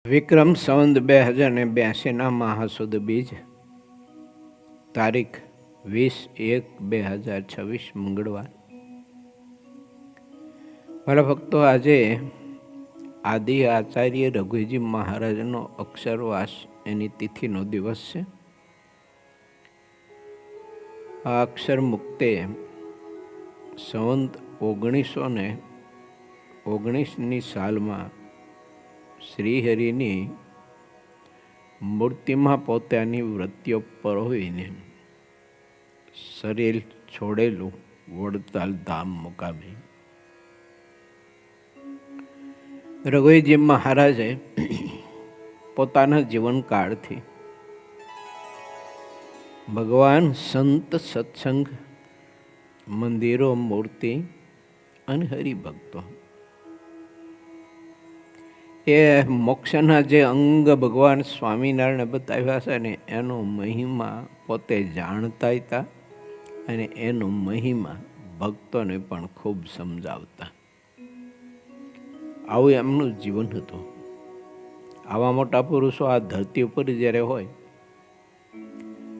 વિક્રમ સંવત 2082 મહાસુદ બીજ, તારીખ 20/1/2026 મંગળવાર. મારા ભક્તો, આજે આદિ આચાર્ય રઘુજી મહારાજનો અક્ષરવાસ એની તિથિનો દિવસ છે. આ અક્ષર મુક્તે સંવત 1919ની સાલમાં શ્રીહરિની મૂર્તિમાં પોતાની વૃત્તિઓ પરોવીને શરીર છોડેલું વડતાલ ધામ મુકામે રઘુજી મહારાજે પોતાના જીવનકાળથી ભગવાન, સંત, સત્સંગ, મંદિરો, મૂર્તિ અને હરિભક્તો એ મોક્ષના જે અંગ ભગવાન સ્વામિનારાયણે બતાવ્યા છે ને, એનો મહિમા પોતે જાણતા હતા અને એનો મહિમા ભક્તોને પણ ખૂબ સમજાવતા. આવું એમનું જીવન હતું. આવા મોટા પુરુષો આ ધરતી ઉપર જ્યારે હોય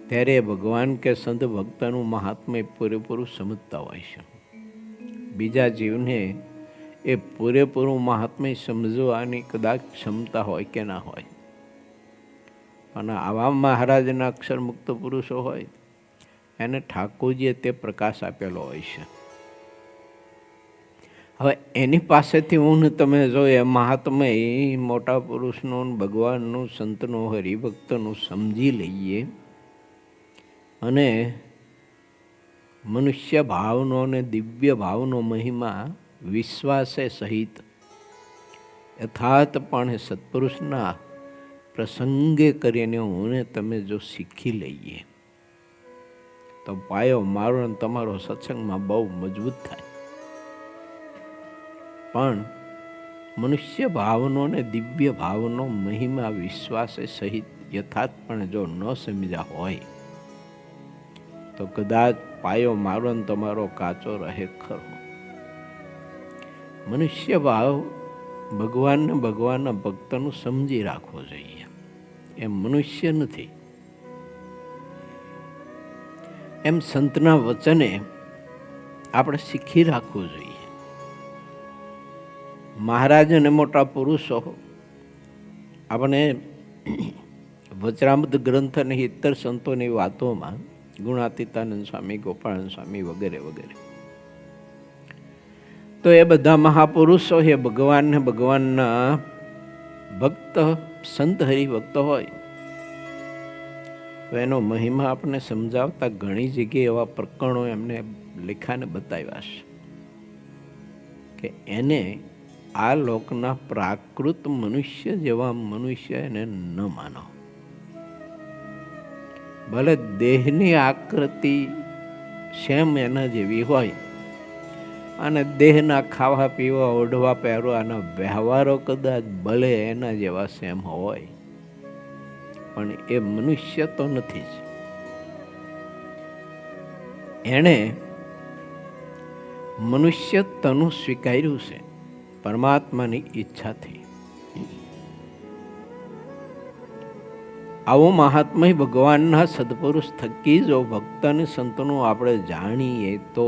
ત્યારે ભગવાન કે સંત ભક્તનું મહાત્મ્ય પૂરેપૂરું સમજતા હોય છે. બીજા જીવને એ પૂરેપૂરું મહાત્મ્ય સમજવાની કદાચ ક્ષમતા હોય કે ના હોય, અને આવા મહારાજના અક્ષર મુક્ત પુરુષો હોય એને ઠાકોરજીએ તે પ્રકાશ આપેલો હોય છે. હવે એની પાસેથી હું તમે જો એ મહાત્મય મોટા પુરુષનું, ભગવાનનું, સંતનું, હરિભક્તનું સમજી લઈએ અને મનુષ્ય ભાવનો અને દિવ્ય ભાવનો મહિમા વિશ્વાસે સહિત યથાર્થપણે સત્પુરુષના પ્રસંગે કરીને હું તમે જો શીખી લઈએ તો પાયો મારો અને તમારો સત્સંગમાં બહુ મજબૂત થાય. પણ મનુષ્ય ભાવનો અને દિવ્ય ભાવનો મહિમા વિશ્વાસે સહિત યથાર્થપણે જો ન સમજ્યા હોય તો કદાચ પાયો મારો ને તમારો કાચો રહે ખરો. મનુષ્ય ભાવ ભગવાનને, ભગવાનના ભક્તનું સમજી રાખવો જોઈએ. એમ મનુષ્ય નથી. એમ સંતના વચને આપણે શીખી રાખવું જોઈએ. મહારાજ અને મોટા પુરુષો આપણે વચરામૃત ગ્રંથ અને ઇતર સંતોની વાતોમાં ગુણાતીતાનંદ સ્વામી, ગોપાળાનંદ સ્વામી વગેરે વગેરે, તો એ બધા મહાપુરુષો એ ભગવાનને, ભગવાનના ભક્ત, સંત, હરિભક્ત હોય તો એનો મહિમા આપણને સમજાવતા ઘણી જગ્યાએ એવા પ્રકરણો એમને લેખાને બતાવ્યા છે કે એને આ લોકના પ્રાકૃત મનુષ્ય જેવા મનુષ્ય એને ન માનો. ભલે દેહની આકૃતિ સેમ એના જેવી હોય અને દેહના ખાવા પીવા, ઓઢવા પહેરવાના વ્યવહારો કદાચ ભલે એના જેવા સેમ હોય, પણ એ મનુષ્ય તો નથી જ. એણે મનુષ્ય તનું સ્વીકાર્યું છે પરમાત્માની ઈચ્છાથી. આવો મહાત્મય ભગવાનના સદપુરુષ થકી જો ભક્તને, સંતનું આપણે જાણીએ તો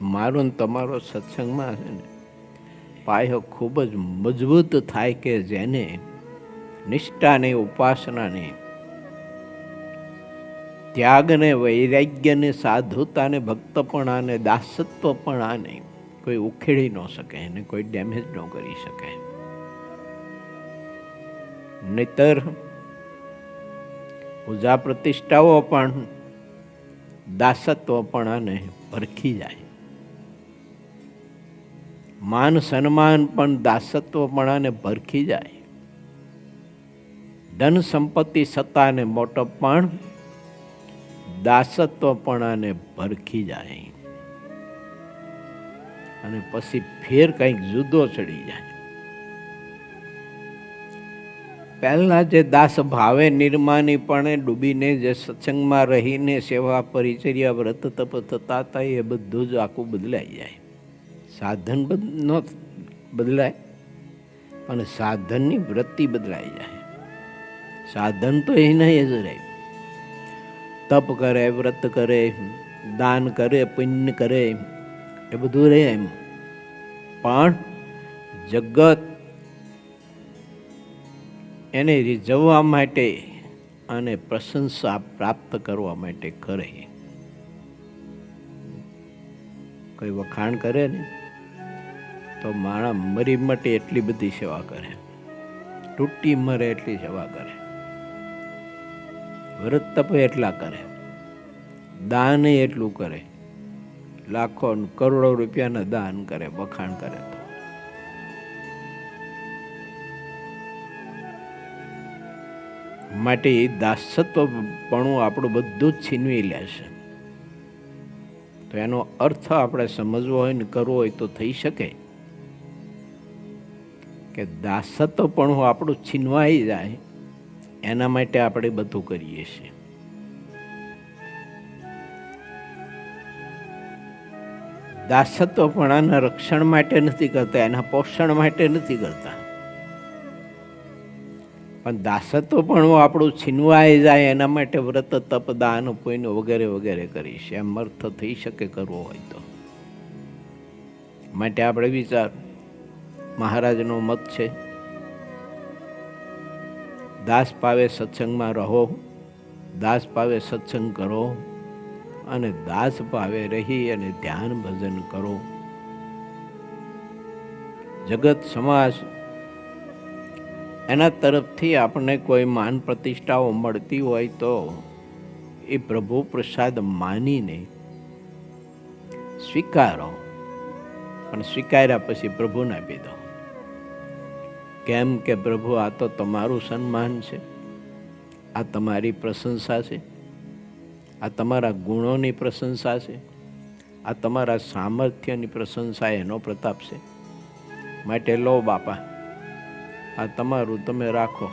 મારો ને તમારો સત્સંગમાં છે ને પાયો ખૂબ જ મજબૂત થાય કે જેને નિષ્ઠાને, ઉપાસનાને, ત્યાગને, વૈરાગ્યને, સાધુતાને, ભક્તપણાને, દાસત્વપણાને કોઈ ઉખેડી ન શકે, એને કોઈ ડેમેજ ન કરી શકે. નહીતર પૂજા પ્રતિષ્ઠાઓ પણ દાસત્વપણાને પરખી જાય. માન સન્માન પણ દાસત્વપણાને પરખી જાય. ધન સંપત્તિ, સત્તા અને મોટપ પણ દાસત્વપણાને ભરખી જાય અને પછી ફેર કંઈક જુદો ચડી જાય. પહેલા જે દાસ ભાવે નિર્માનીપણે ડૂબીને જે સત્સંગમાં રહીને સેવા, પરિચર્યા, વ્રત, તપ થતા હતા એ બધું જ આખું બદલાઈ જાય. સાધન ન બદલાય પણ સાધનની વૃત્તિ બદલાઈ જાય. સાધન તો એને જ રહે. તપ કરે, વ્રત કરે, દાન કરે, પુણ્ય કરે, એ બધું રહે એમ. પણ જગત એને રીઝવવા માટે અને પ્રશંસા પ્રાપ્ત કરવા માટે કરે. કોઈ વખાણ કરે ને તો માણસ મરી મટે એટલી બધી સેવા કરે, તૂટી મરે એટલી સેવા કરે, વ્રત તપ એટલા કરે, દાન એટલું કરે, લાખો કરોડો રૂપિયાના દાન કરે, વખાણ કરે. તો માટે દાસત્વપણું આપણું બધું જ છીનવી લેશે. તો એનો અર્થ આપણે સમજવો હોય ને કરવો હોય તો થઈ શકે કે દાસત્વપણું આપણું છીનવાઈ જાય, એના માટે આપણે બધું કરીએ છીએ. દાસત્વપણાના રક્ષણ માટે નથી કરતા, એના પોષણ માટે નથી કરતા. પણ દાસત્વપણું આપણું છીનવાઈ જાય એના માટે વ્રત તપ દાન પુણ્ય વગેરે વગેરે કરીશ. એમ અર્થ થઈ શકે કરવો હોય તો. માટે આપણે વિચાર, મહારાજનો મત છે, દાસ પાવે સત્સંગમાં રહો, દાસ પાવે સત્સંગ કરો, અને દાસ ભાવે રહી અને ધ્યાન ભજન કરો. જગત સમાજ એના તરફથી આપણને કોઈ માન પ્રતિષ્ઠાઓ મળતી હોય તો એ પ્રભુ પ્રસાદ માનીને સ્વીકારો, પણ સ્વીકાર્યા પછી પ્રભુને આપી દો. કેમ કે પ્રભુ, આ તો તમારું સન્માન છે, આ તમારી પ્રશંસા છે, આ તમારા ગુણોની પ્રશંસા છે, આ તમારા સામર્થ્યની પ્રશંસા, એનો પ્રતાપ છે. માટે લો બાપા, આ તમારું તમે રાખો,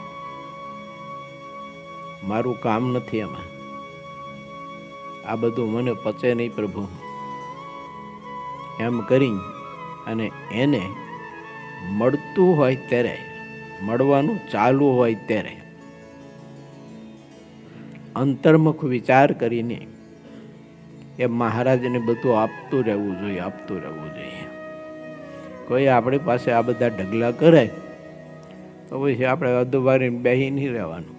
મારું કામ નથી એમાં, આ બધું મને પચે નહીં પ્રભુ. એમ કરી અને એને મળતું હોય ત્યારે, મળવાનું ચાલુ હોય ત્યારે અંતર્મુખ વિચાર કરીને એ મહારાજને બધું આપતું રહેવું જોઈએ, આપતું રહેવું જોઈએ. કોઈ આપણી પાસે આ બધા ઢગલા કરે તો પછી આપણે અધવારીને બેસી નહીં રહેવાનું.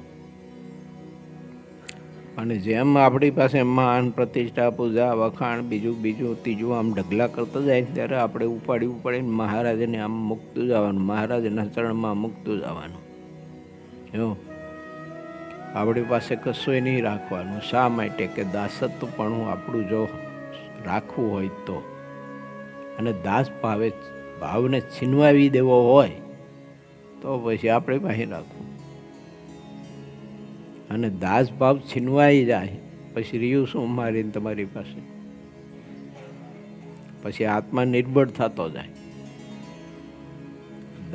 અને જેમ આપણી પાસે માન પ્રતિષ્ઠા પૂજા વખાણ બીજું બીજું ત્રીજું આમ ઢગલા કરતા જાય ત્યારે આપણે ઉપાડીને મહારાજને આમ મૂકતું જવાનું, મહારાજના ચરણમાં મૂકતું જવાનું. એવું આપણી પાસે કશું નહીં રાખવાનું. શા માટે કે દાસત્વપણું આપણું જો રાખવું હોય તો, અને દાસ ભાવને છીનવાવી દેવો હોય તો પછી આપણે પાસે રાખવું. અને દાસ ભાવ છીનવાઈ જાય પછી રહ્યું શું મારીને તમારી પાસે? પછી આત્મા નિર્બળ થતો જાય.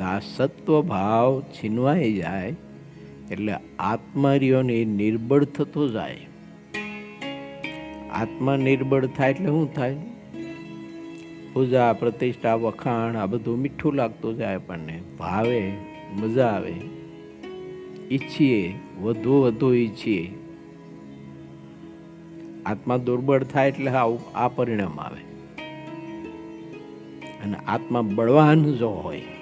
દાસત્વ ભાવ છીનવાઈ જાય એટલે આત્મારીઓને નિર્બળ થતો જાય. આત્મા નિર્બળ થાય એટલે શું થાય? પૂજા પ્રતિષ્ઠા વખાણ આ બધું મીઠું લાગતું જાય, આપણને ભાવે, મજા આવે, ઈચ્છીએ, વધુ વધુ ઈચ્છીએ. આત્મા દુર્બળ થાય એટલે આ પરિણામ આવે. અને આત્મા બળવાન જો હોય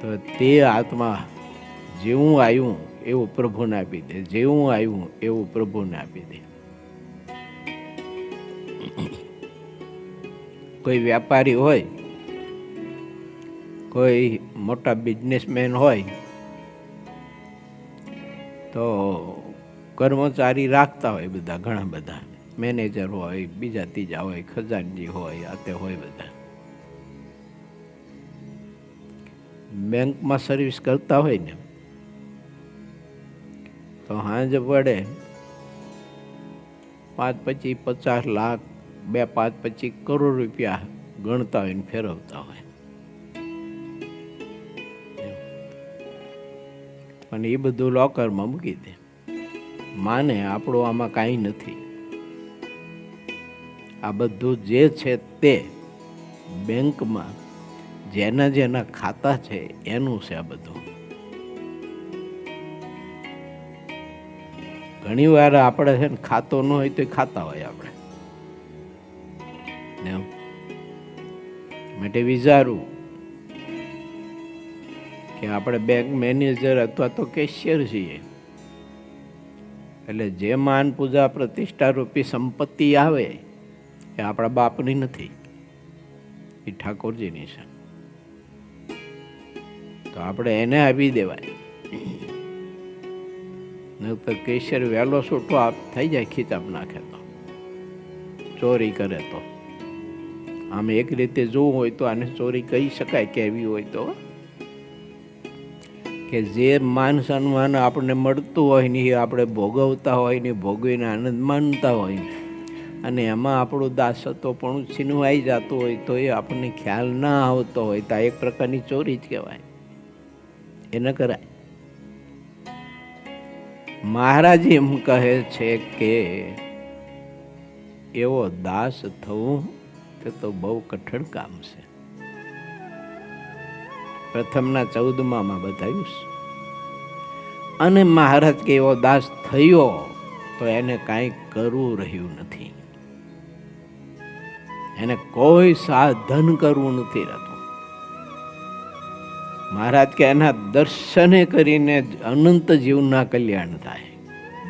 તો તે આત્મા જેવું આવ્યું એવું પ્રભુને આપી દે, જેવું આવ્યું એવું પ્રભુને આપી દે. કોઈ વ્યાપારી હોય, કોઈ મોટા બિઝનેસમેન હોય તો કર્મચારી રાખતા હોય બધા, ઘણા બધા મેનેજર હોય, બીજા ત્રીજા હોય, ખજાનજી હોય, આ તે હોય બધા. બેંકમાં સર્વિસ કરતા હોય ને તો હાંજ પડે 5-50 લાખ 2-5-25 કરોડ રૂપિયા ગણતા હોય ને ફેરવતા હોય. પણ એ બધું લોકરમાં મૂકી દે, માને આપણું આમાં કાંઈ નથી. આ બધું જે છે તે બેંકમાં જેના જેના ખાતા છે એનું છે આ બધું. ઘણી વાર આપણે છે ને ખાતો ન હોય તો ખાતા હોય આપણે માટે વિચારવું કે આપણે બેંક મેનેજર અથવા તો કેશિયર છીએ એટલે જે માન પૂજા પ્રતિષ્ઠા રૂપી સંપત્તિ આવે એ આપણા બાપની નથી, એ ઠાકોરજીની છે. તો આપણે એને આપી દેવાય. નહીતર કેશિયર વહેલો છૂટો થઈ જાય, ખીચામ નાખે તો, ચોરી કરે તો. આમ એક રીતે જોવું હોય તો આને ચોરી કહી શકાય, કેવી હોય તો, કે જે માન સન્માન આપણને મળતું હોય ને એ આપણે ભોગવતા હોય ને ભોગવીને આનંદ માનતા હોય ને, અને એમાં આપણું દાસત્વ પણ છીનવાઈ જતું હોય તો એ આપણને ખ્યાલ ના આવતો હોય તો આ એક પ્રકારની ચોરી જ કહેવાય. એ ન કરાય. મહારાજ એમ કહે છે કે એવો દાસ થવું તે તો બહુ કઠણ કામ છે. પ્રથમના 14માં બતાવ્યું છે. અને મહારાજ કે એવો દાસ થયો તો એને કાંઈ કરવું રહ્યું નથી, એને કોઈ સાધન કરવું નથી રહેતું. મહારાજ કે એના દર્શને કરીને અનંત જીવના કલ્યાણ થાય.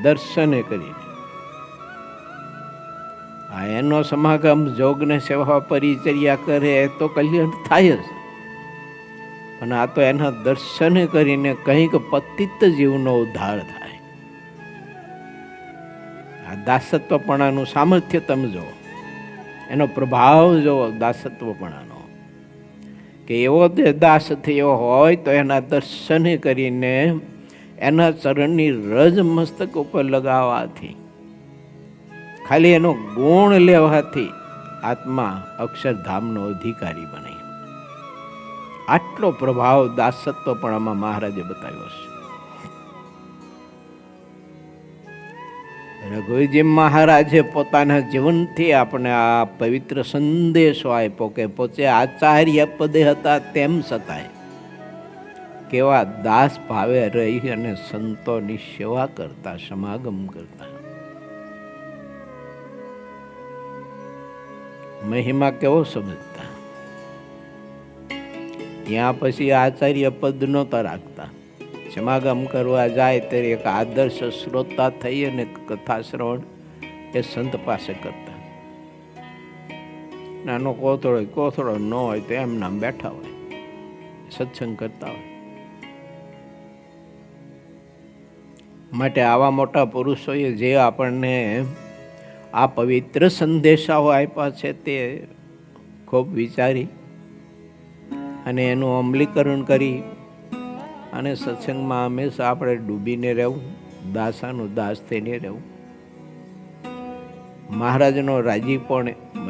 દર્શને કરીને આ એનો સમાગમ જોગને સેવા પરિચર્યા કરે તો કલ્યાણ થાય જ, અને આ તો એના દર્શને કરીને કંઈક પતિત જીવનો ઉદ્ધાર થાય. આ દાસત્વપણાનું સામર્થ્ય તમે જુઓ, એનો પ્રભાવ જુઓ દાસત્વપણાનો, કે એવો તે દાસ થયો હોય તો એના દર્શને કરીને એના ચરણની રજ મસ્તક ઉપર લગાવવાથી, ખાલી એનો ગુણ લેવાથી આત્મા અક્ષરધામનો અધિકારી બને. આટલો પ્રભાવ દાસત્વપણામાં મહારાજે બતાવ્યો છે. રઘુજી મહારાજે પોતાના જીવનથી આપણે આ પવિત્ર સંદેશો આપ્યો કે પોતે આચાર્ય પદે હતા તેમ છતાંય કેવા દાસ ભાવે રહી અને સંતોની સેવા કરતા, સમાગમ કરતા. મહિમા કેવો સમજતા. ત્યાં પછી આચાર્ય પદ નહોતા રાખતા, સમાગમ કરવા જાય ત્યારે એક આદર્શ શ્રોતા થઈ અને કથા શ્રવણ એ સંત પાસે કરતા. નાનો કોથળો ન હોય તો એમ નામ બેઠા હોય, સત્સંગ કરતા હોય. માટે આવા મોટા પુરુષોએ જે આપણને આ પવિત્ર સંદેશાઓ આપ્યા છે તે ખૂબ વિચારી અને એનું અમલીકરણ કરી અને સત્સંગમાં હંમેશા આપણે ડૂબીને રહેવું, દાસાનું દાસ થઈને રહેવું. મહારાજનો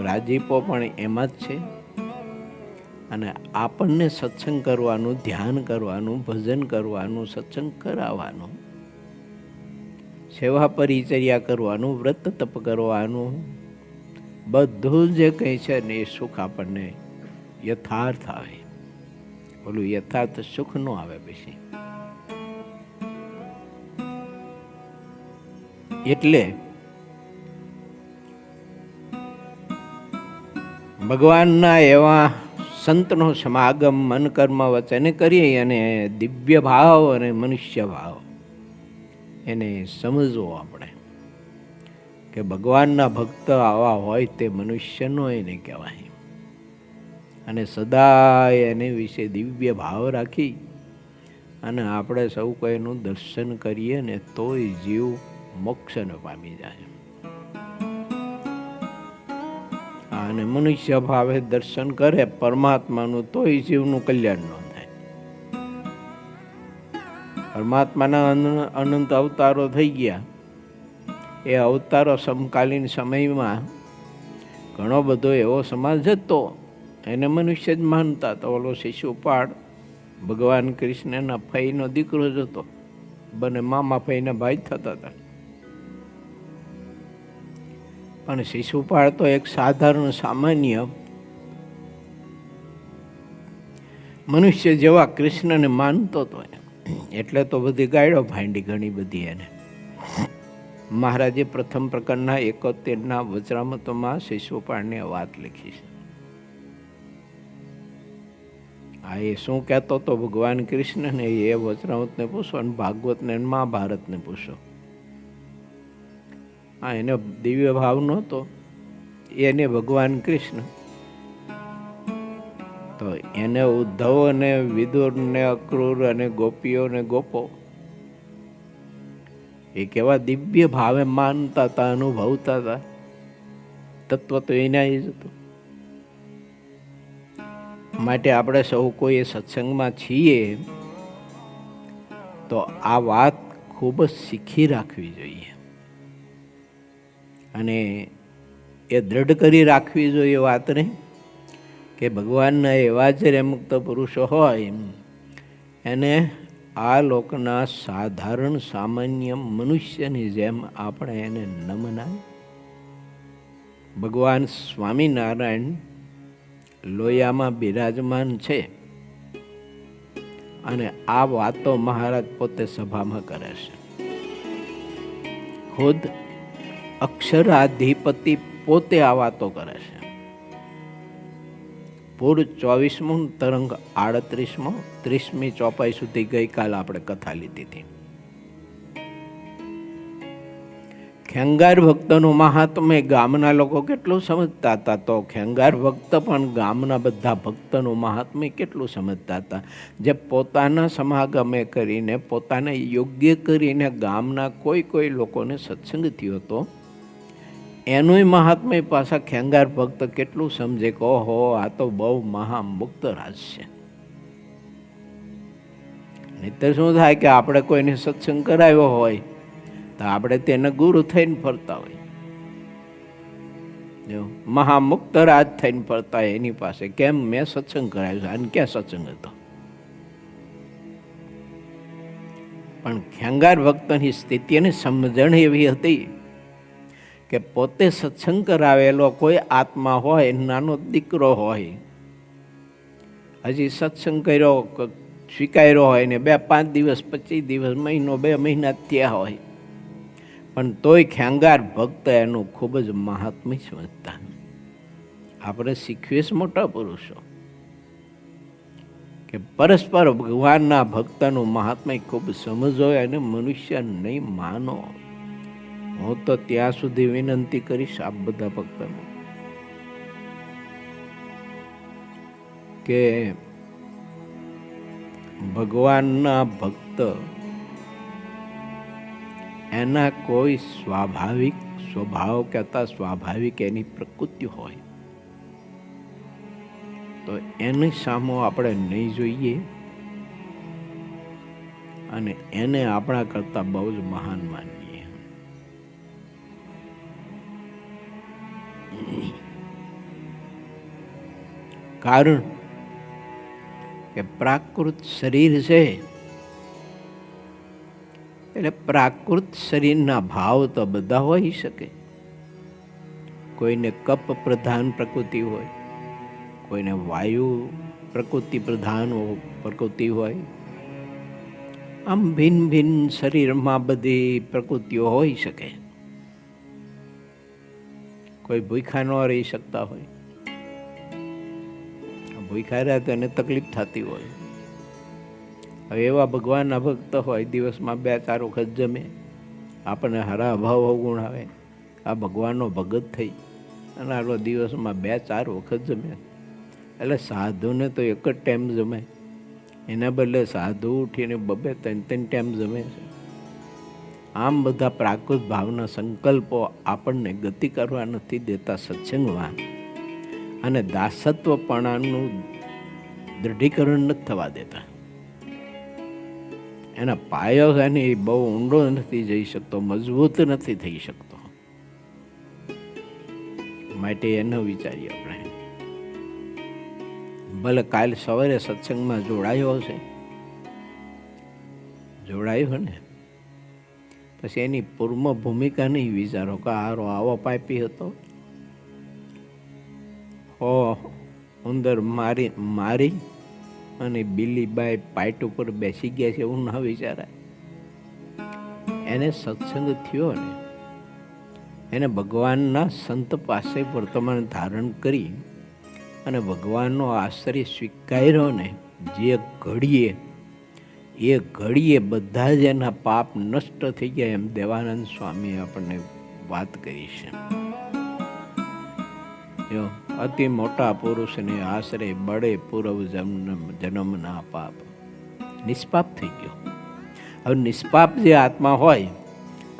રાજીપો પણ એમાં જ છે. અને આપણને સત્સંગ કરવાનું, ધ્યાન કરવાનું, ભજન કરવાનું, સત્સંગ કરાવવાનું, સેવા પરિચર્યા કરવાનું, વ્રત તપ કરવાનું, બધું જે કંઈ છે ને એ સુખ આપણને યથાર્થ આવે. ઓલું યથાર્થ સુખ ન આવે પછી. એટલે ભગવાનના એવા સંતનો સમાગમ મન કર્મ વચને કરીએ અને દિવ્ય ભાવ અને મનુષ્ય ભાવ એને સમજવો આપણે કે ભગવાનના ભક્ત આવા હોય તે મનુષ્યનો એને કહેવાય. અને સદા એને વિશે દિવ્ય ભાવ રાખી અને આપણે સૌ કોઈનું દર્શન કરીએ ને તોય જીવ મોક્ષને પામી જાય. અને મનુષ્ય ભાવે દર્શન કરે પરમાત્માનું તોય જીવનું કલ્યાણ ન થાય. પરમાત્માના અનંત અવતારો થઈ ગયા. એ અવતારો સમકાલીન સમયમાં ઘણો બધો એવો સમાજ હતો એને મનુષ્ય જ માનતા. તો ઓલો શિશુપાળ ભગવાન કૃષ્ણના ફઈનો દીકરો જ હતો, બંને મામા ફઈના ભાઈ થતા હતા. પણ શિશુપાળ તો એક સાધારણ સામાન્ય મનુષ્ય જેવા કૃષ્ણને માનતો હતો, એટલે તો બધી ગાયડો ભાંડી ઘણી બધી એને. મહારાજે પ્રથમ પ્રકરણના 71ના વચરામૃતમાં શિશોપાળની વાત લખી છે. હા, એ શું કહેતો હતો ભગવાન કૃષ્ણને એ વચરામૃતને પૂછો અને ભાગવતને મહાભારતને પૂછો. હા, એને દિવ્ય ભાવ નહોતો, એને ભગવાન કૃષ્ણ તો એને ઉદ્ધવ અને વિદુર ને અક્રૂર અને ગોપીઓ ને ગોપો એ કેવા દિવ્ય ભાવે માનતા હતા, અનુભવતા હતા. તત્વ તો એના જ હતું. માટે આપણે સૌ કોઈ સત્સંગમાં છીએ તો આ વાત ખૂબ જ શીખી રાખવી જોઈએ અને એ દ્રઢ કરી રાખવી જોઈએ વાતને કે ભગવાનના એવા જ મુક્ત પુરુષો હોય એને આ લોકના સાધારણ સામાન્ય મનુષ્યની જેમ આપણે એને ન મનાય. ભગવાન સ્વામિનારાયણ લોયામાં બિરાજમાન છે અને આ વાતો મહારાજ પોતે સભામાં કરે છે. ખુદ અક્ષરાધિપતિ પોતે આ વાતો કરે છે. પૂર 24મું તરંગ 38મો 30મી ચોપાઈ સુધી ગઈકાલ આપણે કથા લીધી હતી. ખેંગાર ભક્તનું મહાત્મ્ય ગામના લોકો કેટલું સમજતા હતા, તો ખેંગાર ભક્ત પણ ગામના બધા ભક્તનું મહાત્મ્ય કેટલું સમજતા હતા. જે પોતાના સમાગમે કરીને પોતાને યોગ્ય કરીને ગામના કોઈ લોકોને સત્સંગ થયો હતો એનું મહાત્મ્ય પાછા ખેંગાર ભક્ત કેટલું સમજે કે ઓહો આ તો બહુ મહામુક્ત રાજ છે. નહીંતર શું થાય કે આપણે કોઈને સત્સંગ કરાવ્યો હોય તો આપણે તેને ગુરુ થઈને ફરતા હોય, મહામુક્ત રાજ થઈને ફરતા હોય એની પાસે. કેમ મેં સત્સંગ કરાવ્યો અને ક્યાં સત્સંગ હતો? પણ ખેંગાર ભક્તની સ્થિતિની સમજણ એવી હતી કે પોતે સત્સંગ કરાવેલો કોઈ આત્મા હોય, નાનો દીકરો હોય, હજી સત્સંગ કર્યો સ્વીકાર્યો હોય ને 2-5 દિવસ 25 દિવસ મહિનો 2 મહિના થયા હોય, પણ તોય ખેંગાર ભક્ત એનું ખૂબ જ મહાત્મ્ય સમજતા. આપણે શીખવીએ મોટા પુરુષો કે પરસ્પર ભગવાનના ભક્તનું મહાત્મ્ય ખૂબ સમજો અને મનુષ્ય નહીં માનો. હું તો ત્યાં સુધી વિનંતી કરીશ આપ બધા ભક્તોને કે ભગવાનના ભક્ત એના કોઈ સ્વાભાવિક સ્વભાવ કહેતા સ્વાભાવિક એની પ્રકૃતિ હોય તો એની સામો આપણે નહીં જોઈએ અને એને આપણા કરતા બહુ જ મહાન માનીએ. કારણ કે પ્રાકૃત શરીર છે એટલે પ્રાકૃત શરીરના ભાવ તો બધા હોઈ શકે. કોઈને કપ પ્રધાન પ્રકૃતિ હોય, કોઈને વાયુ પ્રકૃતિ પ્રધાન પ્રકૃતિ હોય. આમ ભિન્ન ભિન્ન શરીરમાં બધી પ્રકૃતિઓ હોઈ શકે. કોઈ ભૂખ્યા ન રહી શકતા હોય, ભૂખ્યા રહે તો એને તકલીફ થતી હોય. હવે એવા ભગવાનના ભક્ત હોય દિવસમાં 2-4 વખત જમે, આપણને હરા ભાવ ગુણ આવે. આ ભગવાનનો ભગત થઈ અને આટલો દિવસમાં 2-4 વખત જમે એટલે સાધુને તો એક જ ટાઈમ જમે, એના બદલે સાધુ ઉઠીને 2-3 ટાઈમ જમે છે. આમ બધા પ્રાકૃત ભાવના સંકલ્પો આપણને ગતિ કરવા નથી દેતા સત્સંગમાં અને દાસત્વપણાનું દૃઢીકરણ નથી થવા દેતા. એના પાયો એની બહુ ઊંડો નથી જઈ શકતો, મજબૂત નથી થઈ શકતો. માટે એનો વિચારીએ આપણે. ભલે કાલ સવારે સત્સંગમાં જોડાયો હશે, જોડાયો ને પછી એની પૂર્વ ભૂમિકા નહીં વિચારો કે હારો આવો પાપી હતો, ઉંદર મારી અને બિલીબાઈ પાઇટ ઉપર બેસી ગયા છે એવું ના વિચારાય. એને સત્સંગ થયો ને, એને ભગવાનના સંત પાસે વર્તમાન ધારણ કરી અને ભગવાનનો આશ્રય સ્વીકાર્યો ને, જે ઘડીએ બધા જ એના પાપ નષ્ટ થઈ ગયા, એમ દેવાનંદ સ્વામી આપણને વાત કરી છે. જો અતિ મોટા પુરુષને આશરે બળે પૂર્વ જન્મના પાપ, નિષ્પાપ થઈ ગયો. હવે નિષ્પાપ જે આત્મા હોય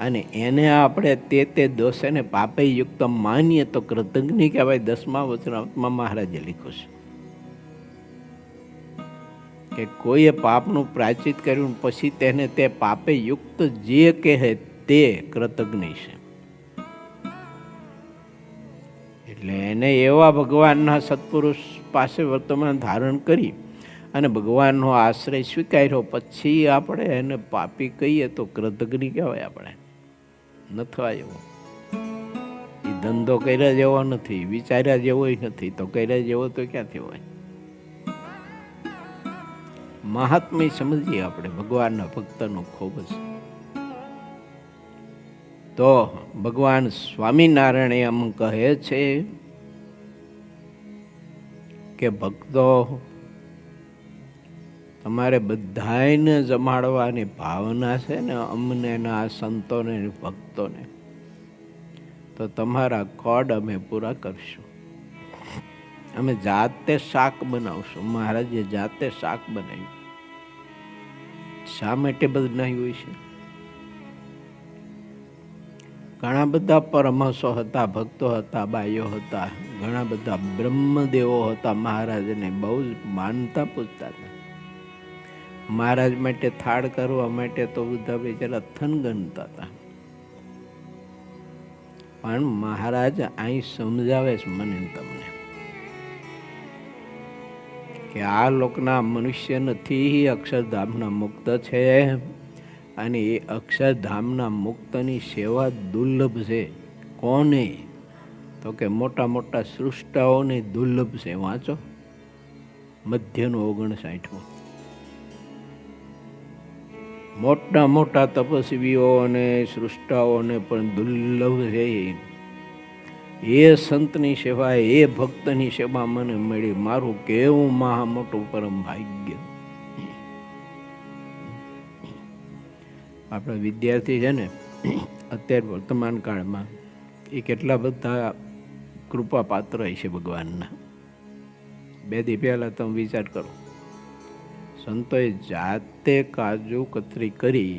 અને એને આપણે તે દોષે ને પાપે યુક્ત માનીએ તો કૃતજ્ઞ કહેવાય. 10મા વચનામૃતમાં મહારાજે લખ્યું છે કે કોઈએ પાપનું પ્રાયશ્ચિત કર્યું પછી તેને તે પાપે યુક્ત જે કહે તે કૃતજ્ઞ છે. એટલે એને એવા ભગવાનના સત્પુરુષ પાસે વર્તમાન ધારણ કરી અને ભગવાનનો આશ્રય સ્વીકાર્યો પછી આપણે એને પાપી કહીએ તો કૃતજ્ઞ કહેવાય. આપણે નથવા જેવો, એ ધંધો કર્યા જેવો નથી, વિચાર્યા જેવો નથી, તો કર્યા જેવો તો ક્યાંથી હોય? મહાત્મ્ય સમજીએ આપણે ભગવાનના ભક્તનો ખૂબ જ. તો ભગવાન સ્વામિનારાયણ એમ કહે છે કે ભક્તો, તમારે બધાને જમાડવાની ભાવના છે ને અમને ના સંતોને ભક્તોને, તો તમારા કોડ અમે પૂરા કરશું. અમે જાતે શાક બનાવશું. મહારાજે જાતે શાક બનાવ્યું. શા માટે બનાવ્યું હોય છે? ઘણા બધા પરમહંસો હતા, ભક્તો હતા, બાઈઓ હતા, ઘણા બધા બ્રહ્મદેવો હતા. મહારાજને બહુ જ માનતા પૂજતા હતા. મહારાજ માટે થાળ કરવા માટે તો બધા બિચારા થનગનતા હતા. પણ મહારાજ અહીં સમજાવે છે મને તમને કે આ લોકના મનુષ્ય નથી, અક્ષરધામના મુક્ત છે. અને એ અક્ષરધામના મુક્તની સેવા દુર્લભ છે. કોને? તો કે મોટા મોટા સૃષ્ટાઓને દુર્લભ છે. વાંચો મધ્યનું 59. મોટા મોટા તપસ્વીઓ અને સૃષ્ટાઓને પણ દુર્લભ છે. એ સંતની સેવા, એ ભક્તની સેવા મને મળી. મારું કેવું મહા મોટું પરમ ભાગ્ય. આપણા વિદ્યાર્થી છે ને અત્યારે વર્તમાન કાળમાં એ કેટલા બધા કૃપા પાત્ર છે ભગવાનના. 2 દી પહેલા તમે વિચાર કરો, સંતોએ જાતે કાજુ કતરી કરી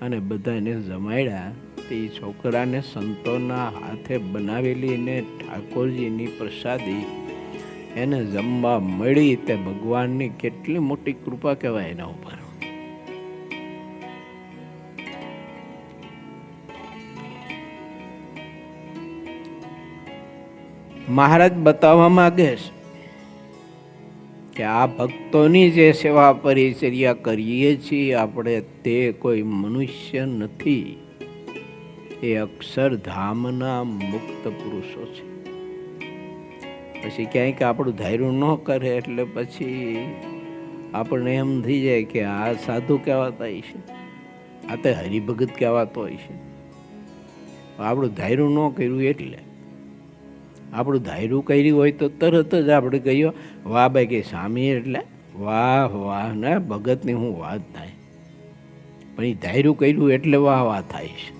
અને બધાને જમાડ્યા. તે છોકરાને સંતોના હાથે બનાવેલી ને ઠાકોરજીની પ્રસાદી એને જમવા મળી. તે ભગવાનની કેટલી મોટી કૃપા કહેવાય એના ઉપર. મહારાજ બતાવવા માંગે છે કે આ ભક્તોની જે સેવા પરિચર્યા કરીએ છીએ આપણે, તે કોઈ મનુષ્ય નથી, એ અક્ષરધામના મુક્ત પુરુષો છે. પછી ક્યાંક આપણું ધાર્યું ન કરે એટલે પછી આપણને એમ થઈ જાય કે આ સાધુ કહેવાતા હોય છે, આ તો હરિભગત કહેવાતો હોય છે. આપણું ધાર્યું ન કર્યું એટલે. આપણું ધાર્યું કર્યું હોય તો તરત જ આપણે કહ્યું વાહ ભાઈ કે સ્વામી એટલે વાહ વાહ ને ભગતની હું વાત થાય. પણ એ ધાર્યું કર્યું એટલે વાહ વાહ થાય છે.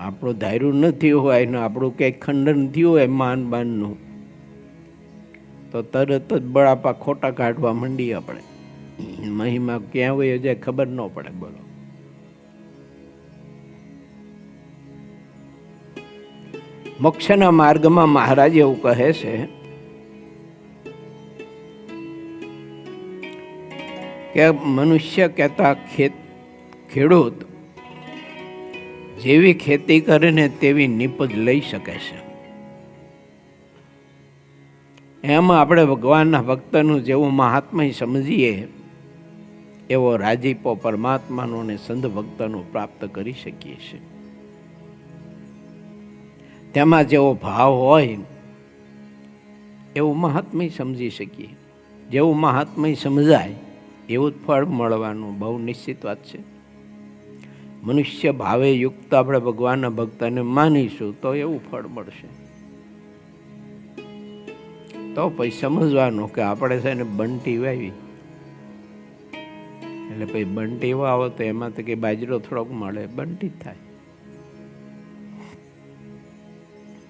આપણું ધાર્યું નથી હોય ને આપણું કંઈક ખંડન થયું હોય માન બાનનું, તો તરત જ બળાપા ખોટા કાઢવા માંડીએ આપણે. મહિમા ક્યાં હોય જાય ખબર ન પડે. બોલો, મોક્ષના માર્ગમાં મહારાજ એવું કહે છે કે મનુષ્ય કહેતા ખેડૂત જેવી ખેતી કરે ને તેવી નીપજ લઈ શકે છે. એમ આપણે ભગવાનના ભક્તનું જેવું મહાત્મય સમજીએ એવો રાજીપો પરમાત્માનો અને સંત ભક્તનો પ્રાપ્ત કરી શકીએ છીએ. તેમાં જેવો ભાવ હોય એવું મહાત્મ્ય સમજી શકીએ. જેવું મહાત્મ્ય સમજાય એવું જ ફળ મળવાનું બહુ નિશ્ચિત વાત છે. મનુષ્ય ભાવે યુક્ત આપણે ભગવાનના ભક્તને માનીશું તો એવું ફળ મળશે. તો પછી સમજવાનું કે આપણે છે ને બંટી વાવી, એટલે પછી બંટી વાવો તો એમાં તો કે બાજરો થોડોક મળે, બંટી જ થાય.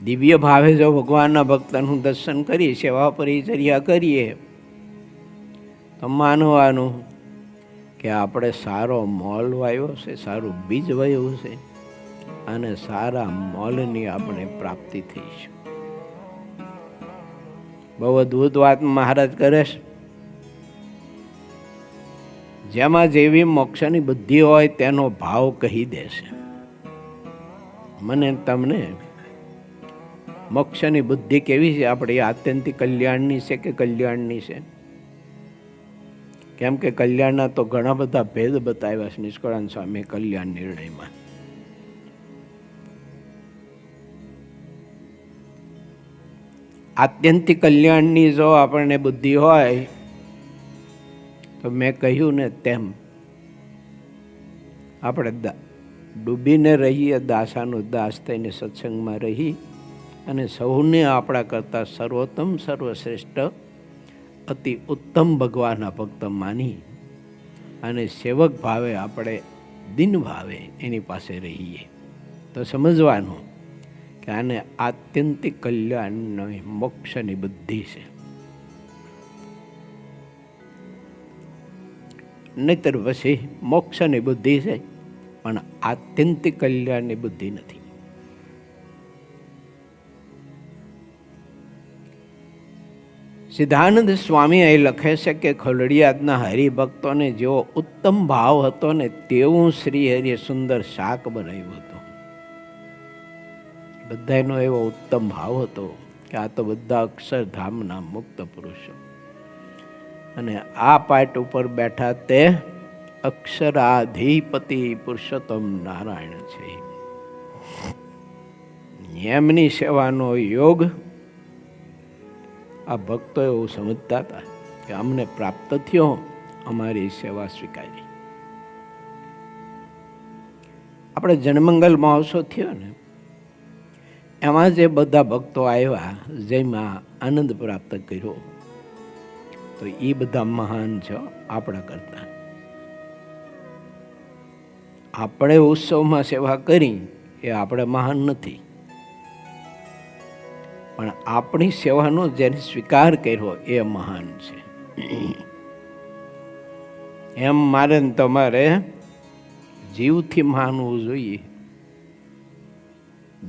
દિવ્ય ભાવે જો ભગવાનના ભક્તનું દર્શન કરીએ, સેવા પરિચર્યા કરીએ, તો માનવાનું કે આપણે સારો મોલ વાવ્યો છે, સારું બીજ વાવ્યું છે અને સારા મોલની આપણે પ્રાપ્તિ થઈ છે. બહુ અદભુત વાત મહારાજ કરે છે. જેમાં જેવી મોક્ષની બુદ્ધિ હોય તેનો ભાવ કહી દેશે. મને તમને મોક્ષની બુદ્ધિ કેવી છે? આપણી આત્યંતિક કલ્યાણની છે કે કલ્યાણની છે? કેમ કે કલ્યાણના તો ઘણા બધા ભેદ બતાવ્યા છે નિષ્કળાનંદ સ્વામી કલ્યાણ નિર્ણયમાં. આત્યંતિક કલ્યાણની જો આપણને બુદ્ધિ હોય તો મેં કહ્યું ને તેમ આપણે ડૂબીને રહીએ, દાસાનું દાસ થઈને સત્સંગમાં રહી અને સૌને આપણા કરતાં સર્વોત્તમ સર્વશ્રેષ્ઠ અતિ ઉત્તમ ભગવાનના ભક્ત માની અને સેવક ભાવે આપણે દિન ભાવે એની પાસે રહીએ તો સમજવાનું કે આને આત્યંતિક કલ્યાણની મોક્ષની બુદ્ધિ છે. નહીતર પછી મોક્ષની બુદ્ધિ છે પણ આત્યંતિક કલ્યાણની બુદ્ધિ નથી. સિદ્ધાનંદ સ્વામી અહીં લખે છે કે ખોલડિયાદના હરિભક્તોને જેવો ઉત્તમ ભાવ હતો ને તેવું શ્રી હરિએ સુંદર શાક બનાવ્યું હતું. બધાનો એવો ઉત્તમ ભાવ હતો કે આ તો બધા અક્ષરધામના મુક્ત પુરુષો અને આ પાટ ઉપર બેઠા તે અક્ષરાધિપતિ પુરુષોત્તમ નારાયણ છે. એમની સેવાનો યોગ આ ભક્તો એવું સમજતા હતા કે અમને પ્રાપ્ત થયો, અમારી સેવા સ્વીકારી. આપણે જનમંગલ મહોત્સવ થયો ને એમાં જે બધા ભક્તો આવ્યા, જેમાં આનંદ પ્રાપ્ત કર્યો, તો એ બધા મહાન છે આપણા કરતા. આપણે ઉત્સવમાં સેવા કરી એ આપણે મહાન નથી, પણ આપણી સેવાનો જેને સ્વીકાર કર્યો એ મહાન છે. એમ મારે તમારે જીવથી માનવું જોઈએ,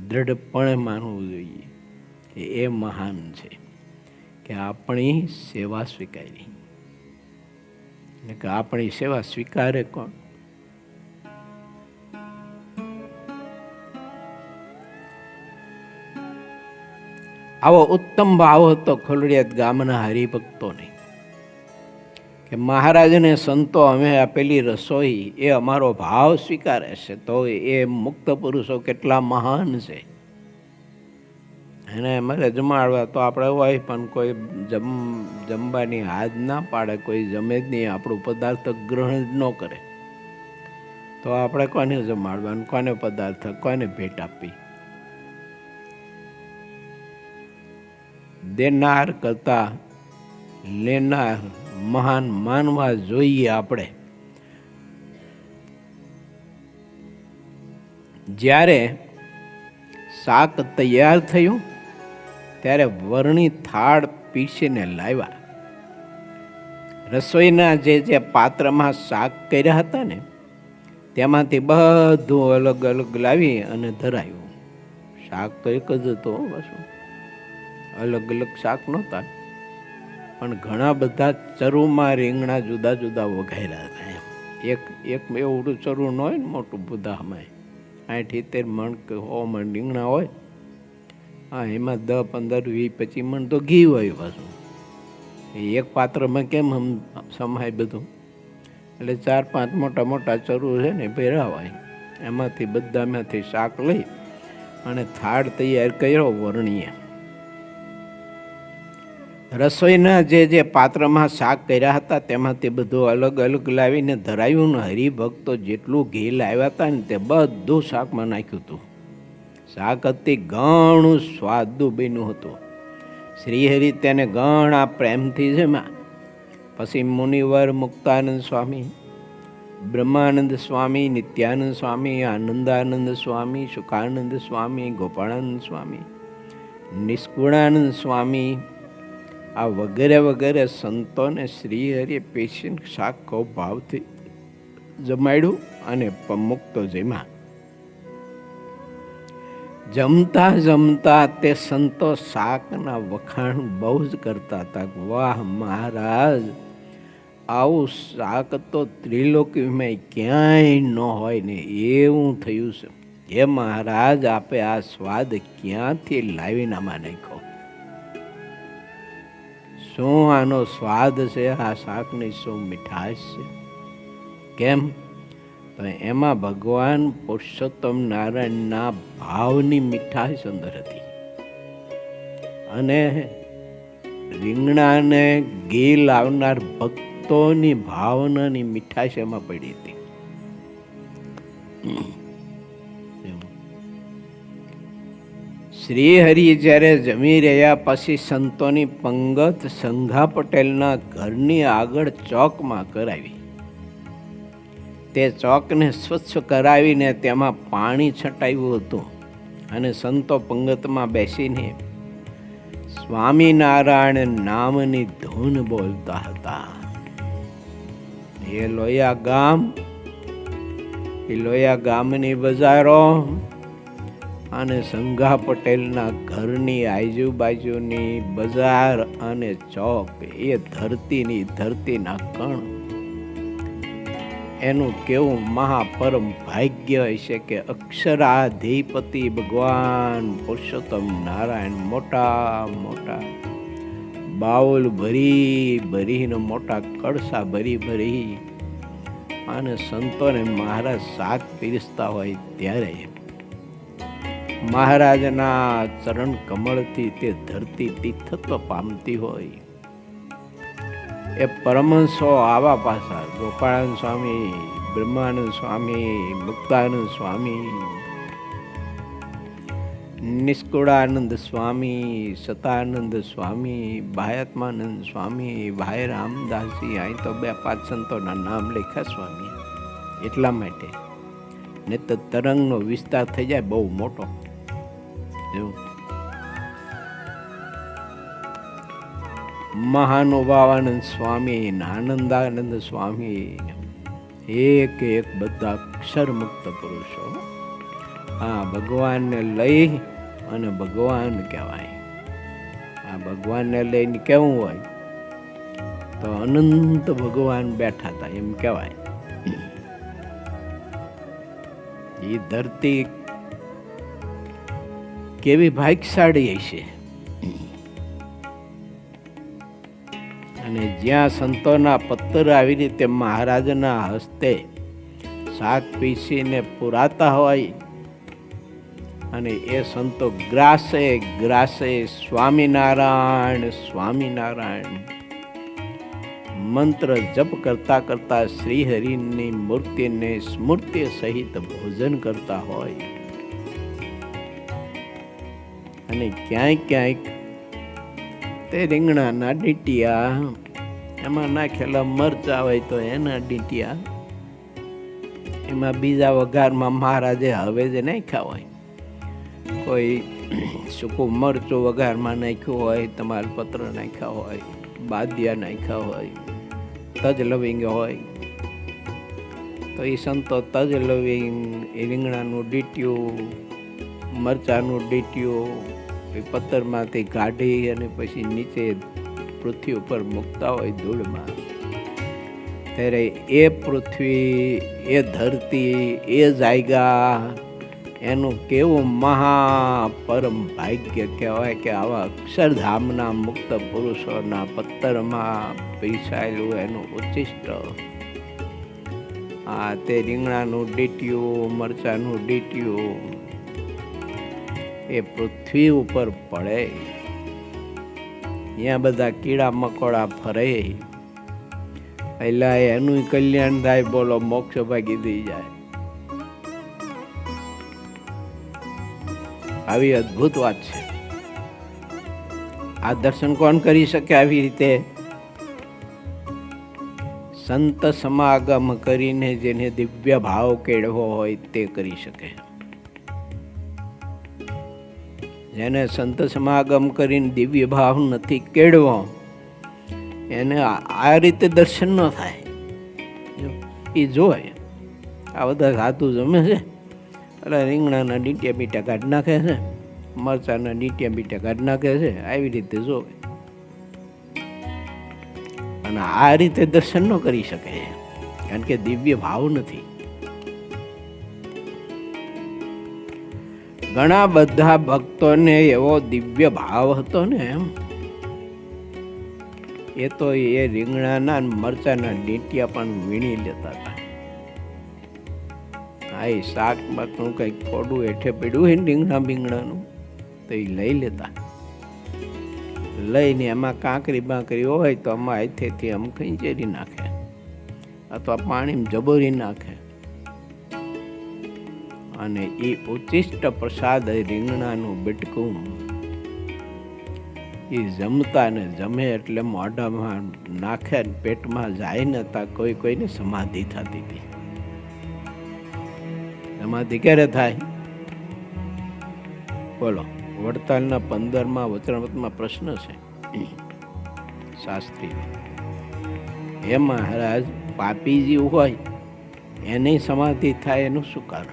દ્રઢપણે માનવું જોઈએ કે એ મહાન છે કે આપણી સેવા સ્વીકારી. કે આપણી સેવા સ્વીકારે કોણ? આવો ઉત્તમ ભાવ હતો ખોલડિયાદ ગામના હરિભક્તોને કે મહારાજને સંતો અમે આપેલી રસોઈ એ અમારો ભાવ સ્વીકારે છે, તો એ મુક્ત પુરુષો કેટલા મહાન છે. એને અમારે જમાડવા તો આપણે હોય પણ કોઈ જમવાની હાથ ના પાડે, કોઈ જમે જ નહીં, આપણું પદાર્થ ગ્રહણ જ ન કરે, તો આપણે કોને જમાડવાનું, કોને પદાર્થ, કોને ભેટ આપવી? દેનાર કરતા લેનાર મહાન માનવા જોઈએ આપણે. જ્યારે શાક તૈયાર થયું ત્યારે વરણી થાળ પીસીને લાવ્યા. રસોઈના જે પાત્રમાં શાક કર્યા હતા ને તેમાંથી બધું અલગ અલગ લાવી અને ધરાયું. શાક તો એક જ હતું, પાછું અલગ અલગ શાક નહોતા, પણ ઘણા બધા ચરૂમાં રીંગણા જુદા જુદા વઘાર્યા હતા. એક એવું ચરું ન હોય ને મોટું બુધામાં 60-70 મણ કે 100 મણ રીંગણા હોય, હા એમાં 10, 15, 20, 25 મણ તો ઘી હોય પાછું. એક પાત્રમાં કેમ સમાય બધું? એટલે 4-5 મોટા મોટા ચરું છે ને ભેરા હોય, એમાંથી બધામાંથી શાક લઈ અને થાળ તૈયાર કર્યો વરણીએ. રસોઈના જે પાત્રમાં શાક કર્યા હતા તેમાંથી બધું અલગ અલગ લાવીને ધરાયું ને હરિભક્તો જેટલું ઘી લાવ્યા હતા ને તે બધું શાકમાં નાખ્યું હતું. શાક અતિ ઘણું સ્વાદુ બન્યું હતું. શ્રીહરિ તેને ઘણા પ્રેમથી જમ્યા. પછી મુનિવર મુક્તાનંદ સ્વામી, બ્રહ્માનંદ સ્વામી, નિત્યાનંદ સ્વામી, આનંદાનંદ સ્વામી, સુખાનંદ સ્વામી, ગોપાળાનંદ સ્વામી, નિષ્કુળાનંદ સ્વામી, આ વગેરે વગેરે સંતોને શ્રીહરિએ પેશન્ટ શાક ખૂબ ભાવથી જમાડ્યું અને મુક્તો જમ્યા. જમતા જમતા તે સંતો શાકના વખાણ બહુ જ કરતા હતા. વાહ મહારાજ, આવું શાક તો ત્રિલોકીમાં ક્યાંય ન હોય ને એવું થયું છે. હે મહારાજ, આપે આ સ્વાદ ક્યાંથી લાવીને આમાં નાખ્યો? શું આનો સ્વાદ છે? આ શાકની શું મીઠાશ છે? કેમ? તો એમાં ભગવાન પુરુષોત્તમ નારાયણના ભાવની મીઠાશ અંદર હતી અને રીંગણાને ઘી લાવનાર ભક્તોની ભાવનાની મીઠાશ એમાં પડી હતી. શ્રીહરિ જ્યારે જમી રહ્યા પછી સંતોની પંગત સંઘા પટેલના ઘરની આગળ ચોકમાં કરાવી. તે ચોકને સ્વચ્છ કરાવીને તેમાં પાણી છટાવ્યું હતું અને સંતો પંગતમાં બેસીને સ્વામિનારાયણ નામની ધૂન બોલતા હતા. એ લોયા ગામની બજારો અને સંઘા પટેલના ઘરની આજુબાજુની બજાર અને ચોક એ ધરતીના કણ. એનું કેવું મહાપરમ ભાગ્ય હશે કે અક્ષરાધિપતિ ભગવાન પુરુષોત્તમ નારાયણ મોટા મોટા બાઉલ ભરીને મોટા કળસા ભરી અને સંતોને મહારાજ શાક પીરસતા હોય ત્યારે મહારાજના ચરણ કમળથી તે ધરતી તીર્થત્વ પામતી હોય. એ પરમહંસો આવા પાછા ગોપાળાનંદ સ્વામી, બ્રહ્માનંદ સ્વામી, મુક્તાનંદ સ્વામી, નિષ્કુળાનંદ સ્વામી, સતાનંદ સ્વામી, ભાયાત્માનંદ સ્વામી, ભાઈ રામદાસજી, અહીં તો 2-5 સંતોના નામ લખ્યા સ્વામી. એટલા માટે ને તો તરંગનો વિસ્તાર થઈ જાય બહુ મોટો. મહાનુભાવાનંદ સ્વામી, આનંદાનંદ સ્વામી, એક બધા અક્ષર મુક્ત પુરુષો. આ ભગવાનને લઈ અને ભગવાન કહેવાય. આ ભગવાનને લઈને કેવું હોય તો અનંત ભગવાન બેઠા હતા એમ કહેવાય. એ ધરતી કેવી ભાગ્યશાળી હશે. અને જ્યાં સંતોના પત્તર આવી રીતે મહારાજના હસ્તે શાક પીસીને પુરાતા હોય અને એ સંતો ગ્રાસે સ્વામિનારાયણ સ્વામિનારાયણ મંત્ર જપ કરતા શ્રીહરિની મૂર્તિને સ્મૃતિ સહિત ભોજન કરતા હોય અને ક્યાંક તે રીંગણાના ડીટિયા, એમાં નાખેલા મરચા હોય તો એના ડીટિયા, એમાં બીજા વઘારમાં મહારાજે હવે જ નાખ્યા હોય. કોઈ સૂકું મરચું વઘારમાં નાખ્યું હોય, તમાલપત્ર નાખ્યા હોય, બાદિયા નાખ્યા હોય, તજ લવિંગ હોય તો એ સંતો તજ લવિંગ, એ રીંગણાનું ડીટિયું, મરચાનું ડીટિયું એ પથ્થરમાંથી કાઢી અને પછી નીચે પૃથ્વી ઉપર મૂકતા હોય ધૂળમાં. ત્યારે એ પૃથ્વી, એ ધરતી, એ જાયગા એનું કેવું મહાપરમ ભાગ્ય કહેવાય કે આવા અક્ષરધામના મુક્ત પુરુષોના પત્તરમાં પીસાયેલું એનું ઉચ્ચિષ્ટ. તે રીંગણાનું ડીટિયું, મરચાનું ડીટિયું એ પૃથ્વી ઉપર પડે ત્યાં બધા કીડા મકોડા ફરે, એટલે એનું કલ્યાણ થાય, બોલો, મોક્ષ ભાગી દઈ જાય. આવી અદ્ભુત વાત છે. આ દર્શન કોણ કરી શકે? આવી રીતે સંત સમાગમ કરીને જેને દિવ્ય ભાવ કેળવો હોય તે કરી શકે. જેને સંત સમાગમ કરીને દિવ્ય ભાવ નથી કેળવો, એને આ રીતે દર્શન ન થાય. એ જોય આ બધા સાધુ જમે છે, એટલે રીંગણાના ડીંટિયા બીટા કાઢી નાખે છે, મરચાના ડીંટિયા બીટા કાઢી નાખે છે, આવી રીતે જોવે. અને આ રીતે દર્શન ન કરી શકે, કારણ કે દિવ્ય ભાવ નથી. ઘણા બધા ભક્તોને એવો દિવ્ય ભાવ હતો ને, એ તો એ રીંગણાના મરચાના ડીંટિયા પણ વીણી લેતા હતા. હા, એ શાકમાં કંઈક થોડું હેઠે પડ્યું હોય ને રીંગણા બીંગણાનું, તો એ લઈ લેતા. લઈને એમાં કાંકરી બાંકરી હોય તો આમાં હાથેથી આમ ખંચેરી નાખે, અથવા પાણીમાં જબોરી નાખે. અને એ ઉચ્ચિષ્ટ પ્રસાદ રીંગણાનું બટકું એ જમતા ને જમે એટલે મોઢામાં નાખે ને પેટમાં જાય ને તા કોઈને સમાધિ થતી હતી. સમાધિ ક્યારે થાય? બોલો. વડતાલના 15માં વચનામૃતમાં પ્રશ્ન છે શાસ્ત્રી, હે મહારાજ, પાપી જીવ હોય એને સમાધિ થાય, એનું શું કારણ?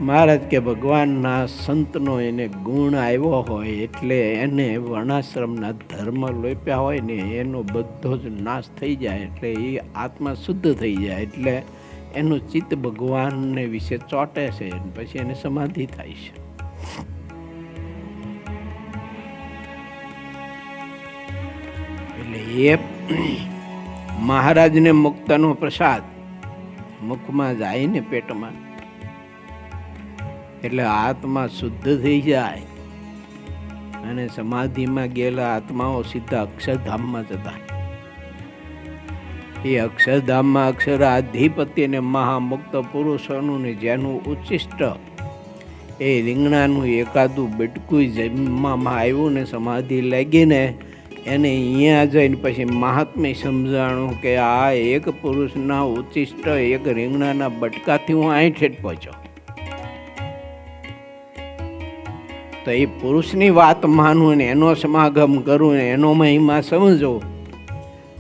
મહારાજ કે ભગવાનના સંતનો એને ગુણ આવ્યો હોય, એટલે એને વર્ણાશ્રમના ધર્મ લોપ્યા હોય ને એનો બધો જ નાશ થઈ જાય, એટલે એ આત્મા શુદ્ધ થઈ જાય, એટલે એનું ચિત્ત ભગવાનને વિશે ચોંટે છે, પછી એને સમાધિ થાય છે. એટલે એ મહારાજને મુક્તનો પ્રસાદ મુખમાં જાય ને પેટમાં, એટલે આત્મા શુદ્ધ થઈ જાય, અને સમાધિમાં ગયેલા આત્માઓ સીધા અક્ષરધામમાં જતા. એ અક્ષરધામમાં અક્ષરાધિપતિ અને મહામુક્ત પુરુષોનું ને જેનું ઉચ્ચિષ્ટ એ રીંગણાનું એકાદું બટકું જન્મમાં આવ્યું ને સમાધિ લાગીને એને અહીંયા જઈને પછી મહાત્મ્ય સમજાણું કે આ એક પુરુષના ઉચ્ચિષ્ટ એક રીંગણાના બટકાથી હું અહીં ઠેઠ પહોંચ્યો. તો એ પુરુષની વાત માનવું ને એનો સમાગમ કરવું ને એનો મહિમા સમજો,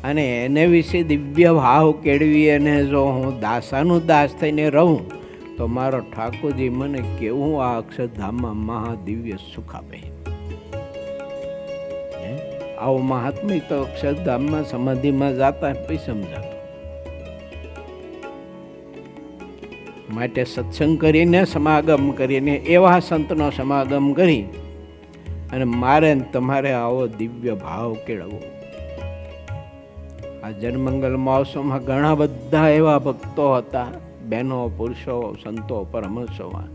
અને એને વિશે દિવ્ય ભાવ કેળવી, અને જો હું દાસાનું દાસ થઈને રહું તો મારો ઠાકોરજી મને કેવું આ અક્ષરધામમાં મહાદિવ્ય સુખ આપે. આવો મહાત્મ્ય તો અક્ષરધામમાં સમાધિમાં જાતા પછી સમજાતો. માટે સત્સંગ કરીને સમાગમ કરીને એવા સંતનો સમાગમ કરી અને મારે તમારે આવો દિવ્ય ભાવ કેળવવો. આ જનમંગલ મહોત્સવમાં ઘણા બધા એવા ભક્તો હતા, બહેનો, પુરુષો, સંતો, પરમહંસોમાં,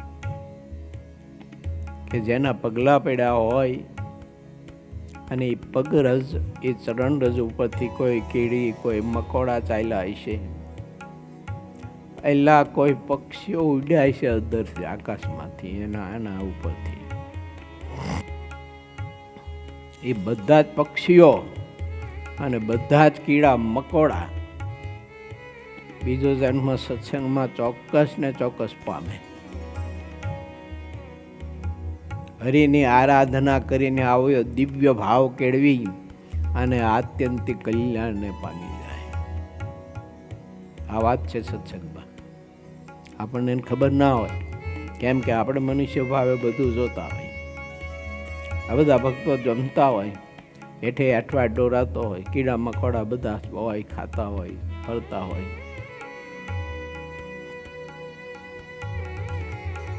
કે જેના પગલા પડ્યા હોય અને એ પગરજ, એ ચરણરજ ઉપરથી કોઈ કીડી, કોઈ મકોડા ચાલ્યા હશે, એલા કોઈ પક્ષીઓ ઉડ્યા છે અદરથી આકાશમાંથી, આના ઉપરથી. એ બધા જ પક્ષીઓ અને બધા જ કીડા મકોડા બીજો જન્મ સત્સંગમાં ચોક્કસ ને ચોક્કસ પામે. હરિની આરાધના કરીને આવ્યો દિવ્ય ભાવ કેળવી અને આત્યંતિક કલ્યાણને પામી જાય. આ વાત છે સત્સંગમાં. આપણને ખબર ના હોય, કેમ કે આપણે મનુષ્ય ભાવે બધું જોતા હોય. આ બધા ભક્તો જમતા હોય, હેઠે અઠવા ડોરાતો હોય, કીડા મકોડા બધા હોય, ખાતા હોય, ફરતા હોય.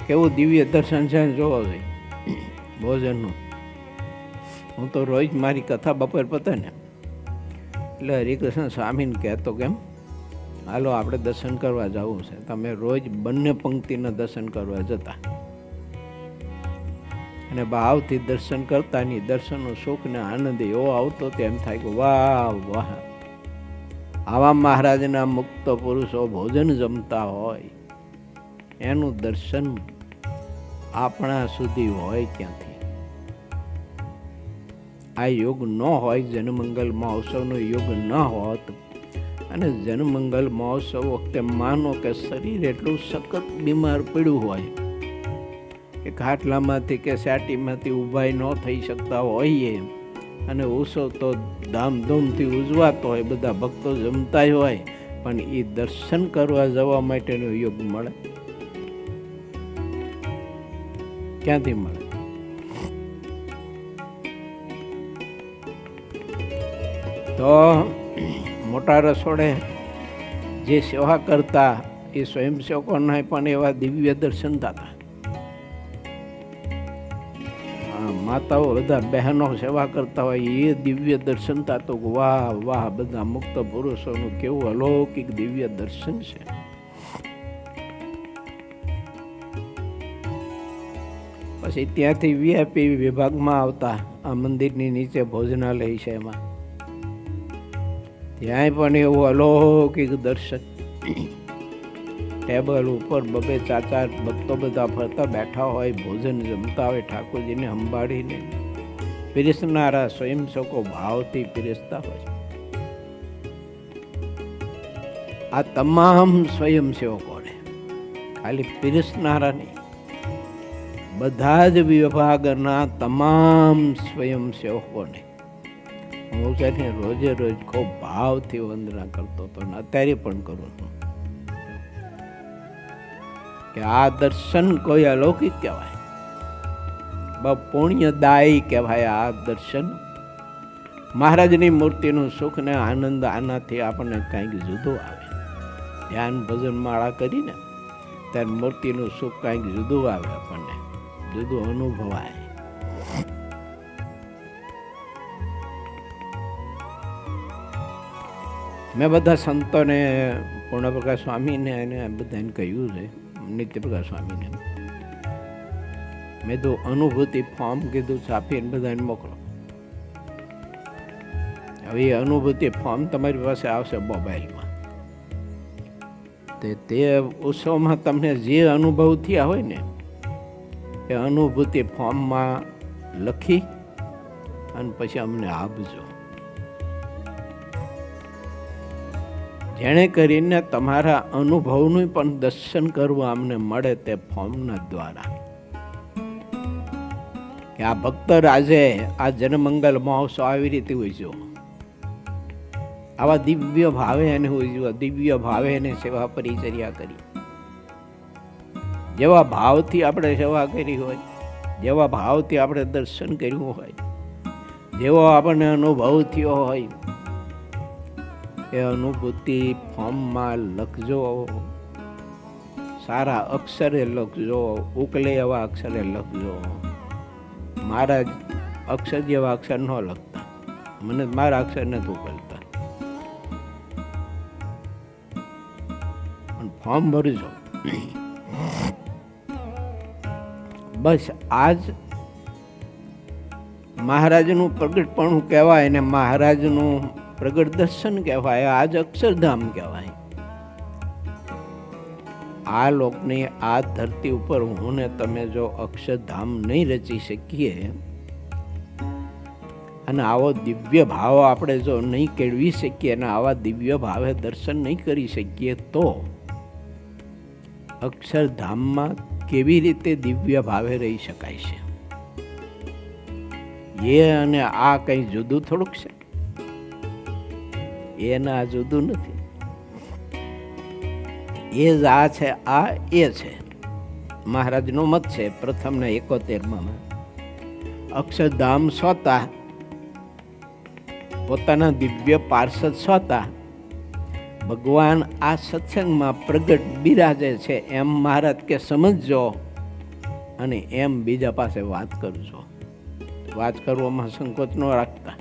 કેવું દિવ્ય દર્શન છે જોવો જોઈએ ભોજનનું. હું તો રોજ મારી કથા બપોર પતે ને એટલે હરિકૃષ્ણ સ્વામીને કહેતો, કેમ હાલો આપણે દર્શન કરવા જવું છે. તમે રોજ બંને પંક્તિના દર્શન કરવા જતા. અને ભાવથી દર્શન કરતા ની દર્શનનો સુખ ને આનંદ એવો આવતો તેમ થાય કે વાહ વાહ, આવા મહારાજના મુક્ત પુરુષો ભોજન જમતા હોય એનું દર્શન આપણા સુધી હોય ક્યાંથી? આ યુગ ન હોય, જનમંગલ મહોત્સવનો યુગ ન હોત અને જનમંગલ મહોત્સવ વખતે માનો કે શરીર એટલું સખત બીમાર પડ્યું હોય કે ખાટલામાંથી કે સાટીમાંથી ઊભા ન થઈ શકતા હોઈએ અને ઉત્સવ તો ધામધૂમથી ઉજવાતો હોય, બધા ભક્તો જમતા હોય, પણ એ દર્શન કરવા જવા માટેનો યોગ મળે ક્યાંથી મળે? તો મોટા રસોડે જે સેવા કરતા એ સ્વયંસેવકોના પણ એવા દિવ્ય દર્શન થતા. માતાઓ બધા બહેનો સેવા કરતા હોય એ દિવ્ય દર્શન થતો. વાહ વાહ, બધા મુક્ત પુરુષોનું કેવું અલૌકિક દિવ્ય દર્શન છે. પછી ત્યાંથી વીઆઈપી વિભાગમાં આવતા, આ મંદિરની નીચે ભોજનાલય છે એમાં, ત્યાંય પણ એવું અલૌકિક દર્શન. ટેબલ ઉપર બબે ચાચાર ભક્તો બધા ફરતા બેઠા હોય, ભોજન જમતા હોય, ઠાકોરજીને સંભાળીને પીરસનારા સ્વયંસેવકો ભાવથી પીરસતા હોય. આ તમામ સ્વયંસેવકોને, ખાલી પીરસનારા નહીં, બધા જ વિભાગના તમામ સ્વયંસેવકોને હું છે ને રોજે રોજ ખૂબ ભાવથી વંદના કરતો હતો ને અત્યારે પણ કરું છું કે આ દર્શન કોઈ અલૌકિક કહેવાય, બહુ પુણ્યદાયી કહેવાય. આ દર્શન મહારાજની મૂર્તિનું સુખ ને આનંદ આનાથી આપણને કંઈક જુદું આવે. ધ્યાન ભજન માળા કરીને ત્યારે મૂર્તિનું સુખ કંઈક જુદું આવે, આપણને જુદું અનુભવાય. મેં બધા સંતોને, પૂર્ણપ્રકાશ સ્વામીને અને બધાને કહ્યું છે, નિત્યપ્રકાશ સ્વામીને, મેં તો અનુભૂતિ ફોર્મ કીધું છાપીને બધાને મોકલો. હવે એ અનુભૂતિ ફોર્મ તમારી પાસે આવશે મોબાઈલમાં. તે ઉત્સવમાં તમને જે અનુભવ થયા હોય ને એ અનુભૂતિ ફોર્મમાં લખી અને પછી અમને આપજો, જેણે કરીને તમારા અનુભવનું પણ દર્શન કરવું અમને મળે તે ફોર્મના દ્વારા. કે આ ભક્ત રાજે આ જનમંગલ મહોત્સવ આવી રીતે ઉજવો, આવા દિવ્ય ભાવે એને ઉજવો, દિવ્ય ભાવે એને સેવા પરિચર્યા કરી. જેવા ભાવથી આપણે સેવા કરી હોય, જેવા ભાવથી આપણે દર્શન કર્યું હોય, જેવો આપણને અનુભવ થયો હોય, એ અનુભૂતિ ફોર્મમાં લખજો, સારા અક્ષરે લખજો, ઉકલે એવા અક્ષરે લખજો. મારા અક્ષર જેવા અક્ષર ન લખતા, મને મારા અક્ષર નથી ઉકલતા, પણ ફોર્મ ભરજો. બસ આજ મહારાજનું પ્રગટપણું કહેવાય ને મહારાજનું પ્રગટ દર્શન કહેવાય, આજ અક્ષરધામ કહેવાય. આ લોકની આ ધરતી ઉપર હું ને તમે જો અક્ષરધામ નહીં રચી શકીએ અને આવો દિવ્ય ભાવ આપણે જો નહીં કેળવી શકીએ અને આવા દિવ્ય ભાવે દર્શન નહીં કરી શકીએ તો અક્ષરધામમાં કેવી રીતે દિવ્ય ભાવે રહી શકાય છે? એ અને આ કંઈ જુદું થોડુંક છે? એના આ જુદું નથી. એ જ આ છે, આ એ છે. મહારાજનો મત છે પ્રથમના 71માં, અક્ષરધામ સ્વતા પોતાના દિવ્ય પાર્ષદ સ્વતા ભગવાન આ સત્સંગમાં પ્રગટ બિરાજે છે એમ મહારાજ કે સમજજો અને એમ બીજા પાસે વાત કરજો. વાત કરવામાં સંકોચ ન રાખતા.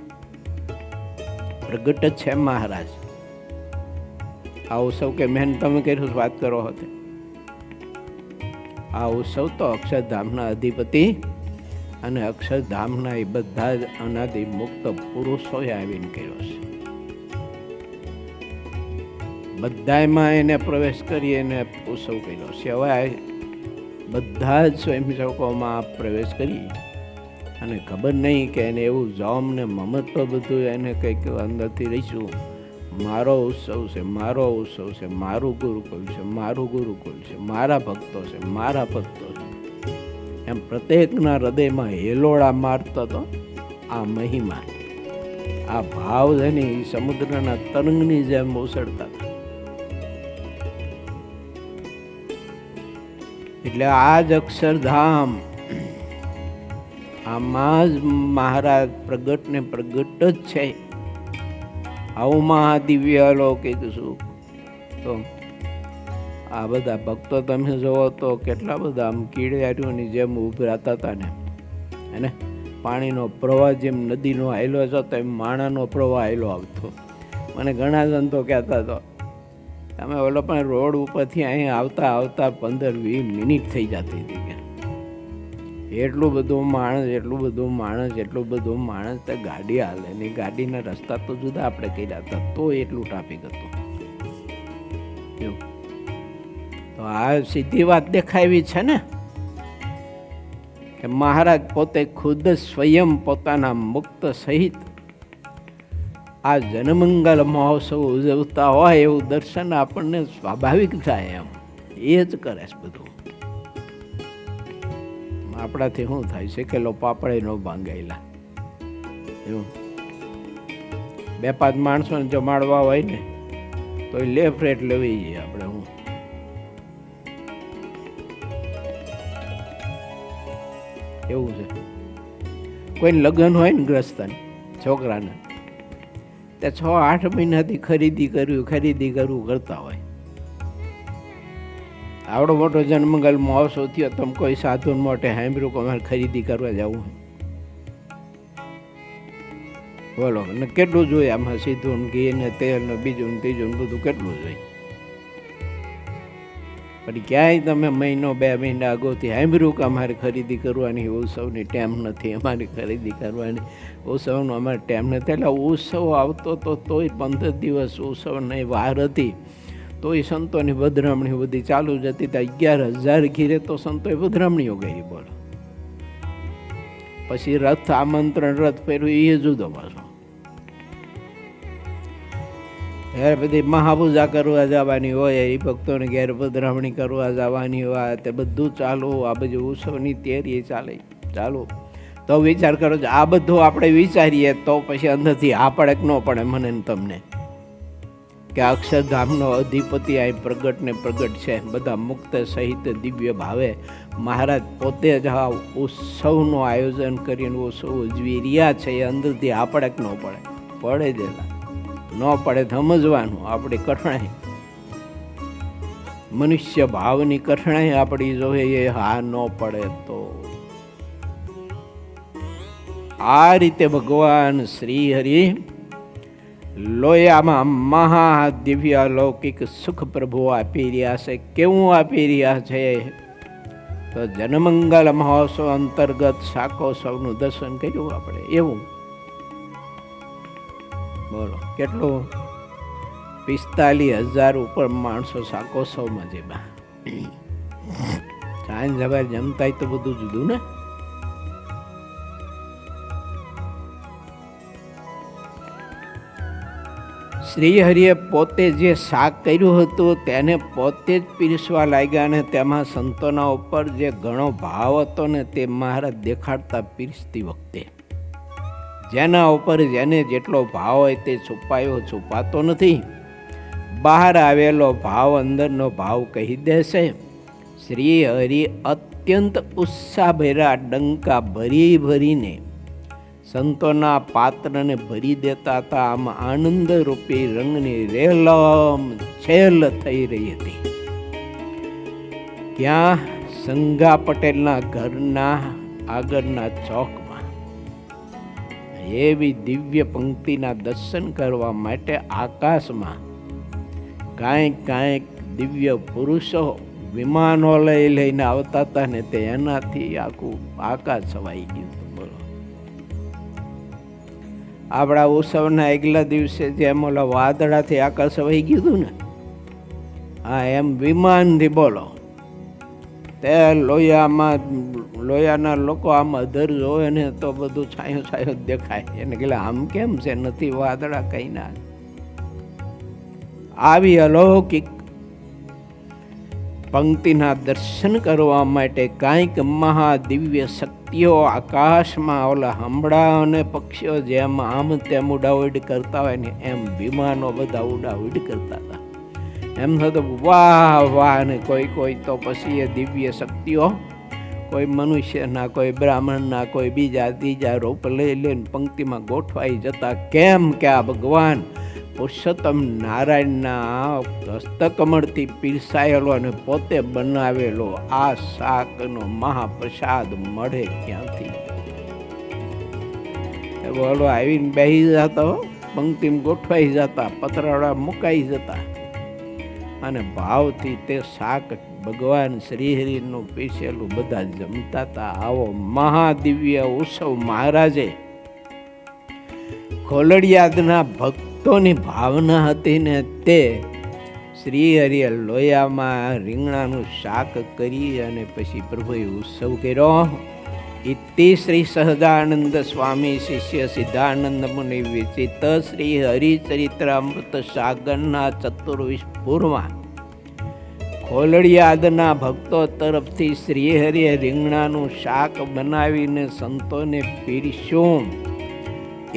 પ્રગટ જ છે મહારાજ. આ ઉત્સવ કે મેં તમે કર્યું વાત કરો હતો, આ ઉત્સવ તો અક્ષરધામના અધિપતિ અને અક્ષરધામના એ બધા જ અનાદિ મુક્ત પુરુષોએ આવીને કર્યો છે. બધામાં એને પ્રવેશ કરી એને ઉત્સવ કર્યો છે. હવે બધા જ સ્વયંસેવકોમાં પ્રવેશ કરી અને ખબર નહીં કે એને એવું જોમ ને મમત્વ બધું એને કંઈક અંદરથી રહીશું, મારો ઉત્સવ છે, મારો ઉત્સવ છે, મારું ગુરુકુલ છે, મારું ગુરુકુલ છે, મારા ભક્તો છે, મારા ભક્તો છે, એમ પ્રત્યેકના હૃદયમાં હેલોડા મારતો હતો. આ મહિમા, આ ભાવ છે ને એ સમુદ્રના તરંગની જેમ ઉછળતા હતા. એટલે આ જ અક્ષરધામ, આમાં જ મહારાજ પ્રગટ ને પ્રગટ જ છે. આવું મહાદિવ્ય અલૌકિક સુખ. તો આ બધા ભક્તો તમે જોવો તો કેટલા બધા આમ કીડિયારીઓની જેમ ઉભરાતા હતા ને, અને પાણીનો પ્રવાહ જેમ નદીનો હાયલો જતો એમ માણાનો પ્રવાહ હાયલો આવતો. મને ઘણા જણ તો કહેતા હતો તમે ઓલો પણ રોડ ઉપરથી અહીં આવતા આવતા 15-20 મિનિટ થઈ જતી હતી કે એટલું બધું માણસ, એટલું બધું માણસ, એટલું બધું માણસ. તો ગાડી હાલે ને, ગાડીના રસ્તા તો જુદા આપણે કર્યા હતા તો એટલું ટ્રાફિક હતું. તો આ સીધી વાત દેખાવી છે ને કે મહારાજ પોતે ખુદ સ્વયં પોતાના મુક્ત સહિત આ જનમંગલ મહોત્સવ ઉજવતા હોય એવું દર્શન આપણને સ્વાભાવિક થાય. એમ એ જ કરે છે બધું. આપણાથી શું થાય છે કે લો પાપડે ન ભાંગાયેલા. એવું 2-5 માણસોને જમાડવા હોય ને તો એ લેફ્ટ રેટ લેવી જઈએ આપણે. હું એવું છે કોઈને લગ્ન હોય ને ગ્રસ્તન છોકરાને, તે 6-8 મહિનાથી ખરીદી કરવું કરતા હોય. આવડો મોટો જન્મંગલ મહોત્સવ થયો, તમે કોઈ સાધુ મોટે સાંભળ્યું કે અમારે ખરીદી કરવા જવું હોય? બોલો ને કેટલું જોઈએ આમાં સીધું ને ઘી ને તેલ ને બીજું ને ત્રીજું ને બધું કેટલું જોઈએ? પણ ક્યાંય તમે 1-2 મહિના અગાઉથી સાંભળ્યું કે અમારે ખરીદી કરવાની ઉત્સવની ટાઈમ નથી, અમારી ખરીદી કરવાની ઉત્સવનો અમારે ટાઈમ નથી. એટલે ઉત્સવ આવતો તો તોય 15 દિવસ ઉત્સવની વાર હતી તોય સંતોની પધરામણીઓ બધી ચાલુ જ હતી. તો 11,000 ઘીરે તો સંતોએ પધરામણીઓ કરી. બોલો પછી રથ આમંત્રણ રથ ફેરવું એ જુદો પાછો. ત્યારે બધી મહાપૂજા કરવા જવાની હોય, એ ભક્તોને ઘેર પધરામણી કરવા જવાની હોય, તે બધું ચાલુ. આ બધું ઉત્સવની તૈયારી ચાલુ. તો વિચાર કરો આ બધું આપણે વિચારીએ તો પછી અંદરથી આ પડે કે ન પડે મને ને તમને કે અક્ષરધામનો અધિપતિ અહીં પ્રગટ ને પ્રગટ છે. બધા મુક્ત સહિત દિવ્ય ભાવે મહારાજ પોતે જ આ ઉત્સવનું આયોજન કરીને ઉત્સવ ઉજવી રહ્યા છે. એ અંદરથી આ પડે કે ન પડે? પડે જ. ન પડે સમજવાનું. આપણી કઠણાઈ, મનુષ્ય ભાવની કઠણાઈ આપણી જોઈએ. હા ન પડે તો આ રીતે ભગવાન શ્રી હરિ લોયામાં મહાદિવ્ય અલૌકિક સુખ પ્રભુ આપી રહ્યા છે. કેવું આપી રહ્યા છે? તો જનમંગલ મહોત્સવ અંતર્ગત શાકોત્સવનું દર્શન કર્યું આપણે. એવું બોલો કેટલું? 45,000 ઉપર માણસો શાકોત્સવમાં જેમાં સાંજ સવાર જમતા તો બધું જુદું ને. શ્રી હરિએ પોતે જે શાક કર્યું હતું તેને પોતે જ પીરસવા લાગ્યા, અને તેમાં સંતોના ઉપર જે ઘણો ભાવ હતો ને તે મહારાજ દેખાડતા પીરસતી વખતે. જેના ઉપર જેને જેટલો ભાવ હોય તે છુપાતો નથી. બહાર આવેલો ભાવ અંદરનો ભાવ કહી દેશે. શ્રી હરિ અત્યંત ઉત્સાહભેરા ડંકા ભરીને સંતોના પાત્રને ભરી દેતા હતા. આમ આનંદ રૂપી રંગની રેલમ છેલ થઈ રહી હતી. ક્યાં? સંગા પટેલના ઘરના આગળના ચોકમાં. એવી દિવ્ય પંક્તિના દર્શન કરવા માટે આકાશમાં કાંઈક દિવ્ય પુરુષો વિમાનો લઈને આવતા હતા ને તે એનાથી આખું આકાશ છવાઈ ગયું. બોલો, આપણા ઉત્સવના આગલા દિવસે જેમ ઓલા વાદળાથી આકાશ છવાઈ ગયું હતું ને, હા એમ વિમાનથી બોલો તે લોયાના લોકો આમ અધર જોવે ને તો બધું છાયું છાયું દેખાય. એને કે આમ કેમ છે, નથી વાદળા કઈ ના. આવી અલૌકિક પંક્તિના દર્શન કરવા માટે કાંઈક મહાદિવ્ય શક્તિઓ આકાશમાં ઓલા હંભળા અને પક્ષીઓ જેમ આમ તેમ ઉડાઉડ કરતા હોય ને એમ વિમાનો બધા ઉડાઉડ કરતા હતા. એમ થતું વાહ વાહ. ને કોઈ તો પછી એ દિવ્ય શક્તિઓ કોઈ મનુષ્યના, કોઈ બ્રાહ્મણના, કોઈ બીજા રૂપ લઈ લઈને પંક્તિમાં ગોઠવાઈ જતા. કેમ કે આ ભગવાન પુરુષોત્તમ નારાયણના હસ્તકમળથી પીરસાયેલો અને પોતે બનાવેલો આ શાકનો મહાપ્રસાદ મળે ક્યાંથી? બોલો, આવીને બેસી જતા, પંક્તિમાં ગોઠવાઈ જતા, પતરાળા મુકાઈ જતા અને ભાવથી તે શાક ભગવાન શ્રીહરિનું પીસેલું બધા જમતા હતા. આવો મહાદિવ્ય ઉત્સવ મહારાજે ખોલડિયાદના ભક્તોની ભાવના હતી ને તે શ્રીહરિએ લોયામાં રીંગણાનું શાક કરી અને પછી પ્રભુએ ઉત્સવ કર્યો. ઇતિ શ્રી સહજાનંદ સ્વામી શિષ્ય સિદ્ધાનંદ મુનિ વિચિત શ્રી હરિચરિત્રામૃત સાગરના 24 પૂરમાં ખોલડિયાદના ભક્તો તરફથી શ્રીહરિએ રીંગણાનું શાક બનાવીને સંતોને પીરસ્યું.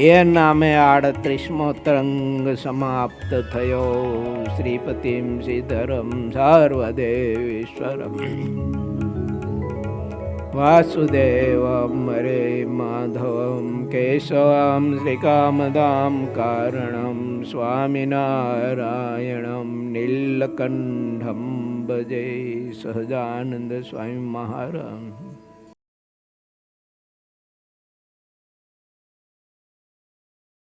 એ નામે 38મો તરંગ સમાપ્ત થયો. શ્રીપતિમ શ્રીધરમ સર્વદેવેશ્વરમ વાસુદેવમ હરે માધવમ કેશવમ શ્રીકામદામ કારણમ સ્વામિનારાયણમ નીલકંઠમ ભજે સહજાનંદ સ્વામી મહારાજ.